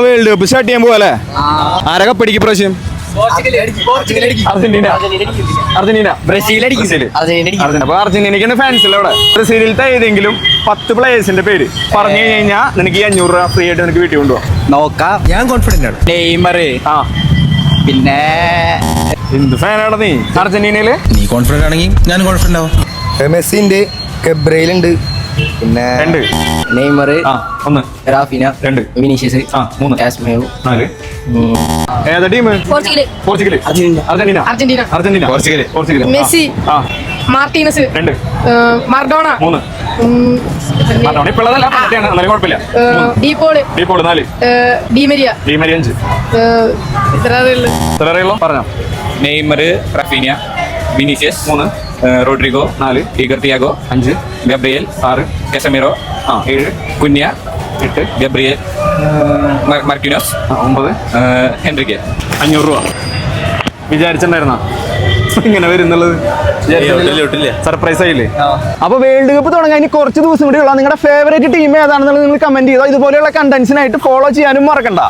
World cup start ചെയ്യാൻ പോവല്ലേ? ആരൊക്കെ പഠിക്കും പ്രാവശ്യം? അർജന്റീന, അർജന്റീന, ബ്രസീൽ അപ്പൊ അർജന്റീനക്കാണ് ഫാൻസ് അല്ലേ അവിടെ? ബ്രസീലിലത്തെ ഏതെങ്കിലും 10 പ്ലേയേഴ്സിന്റെ പേര് പറഞ്ഞു കഴിഞ്ഞാൽ നിനക്ക് 500 രൂപ ഫ്രീ ആയിട്ട് നിനക്ക് വീട്ടിൽ കൊണ്ടുപോകാം. നോക്കാം. ഞാൻ കോൺഫിഡന്റ് ആണ്. നെയ്മർ, പിന്നെ എന്ത് ഫാനാണ് നീ അർജന്റീനയില്? നീ കോൺഫിഡന്റ് ആണെങ്കിൽ ഞാൻ കോൺഫിഡന്റ് ആവും. മെസ്സി ഉണ്ട്, ഗബ്രയേൽ ഉണ്ട്, പിന്നെ 2, നെയ്മർ, 1, റാഫിന, 2, വിനീഷ്യസ്, 3, കാസ്മിയോ, 4. ഏതാ team? Portugal, Argentina, Argentina, Portugal, Messi, Martinez, 2, Maradona, 3. ഇപ്പോഴതല്ല, എന്നാലും കുഴപ്പമില്ല. ഡീപോള്, 4, ഡിമരിയ, 5. ഇത്ര അറിയുള്ളൂ പറഞ്ഞോ. Neymar, Raphinha, Vinicius, 3, Rodrigo, 4, Igor Thiago, 5, Gabriel, 6, Casemiro, 7, Cunha, 8, Gabriel, Marquinhos, 9. Henrique. 500 രൂപ വിചാരിച്ചിട്ടുണ്ടായിരുന്ന ഇങ്ങനെ വരുന്നുള്ളത്? സർപ്രൈസ് ആയില്ലേ? അപ്പൊ വേൾഡ് കപ്പ് തുടങ്ങാൻ ഇനി കുറച്ച് ദിവസം കൂടി ഉള്ള നിങ്ങളുടെ ഫേവറേറ്റ് ടീം ഏതാണെന്നുള്ളത് നിങ്ങൾ കമന്റ് ചെയ്തോ. ഇതുപോലെയുള്ള കണ്ടന്റ്സിനായിട്ട് ഫോളോ ചെയ്യാനും മറക്കണ്ട.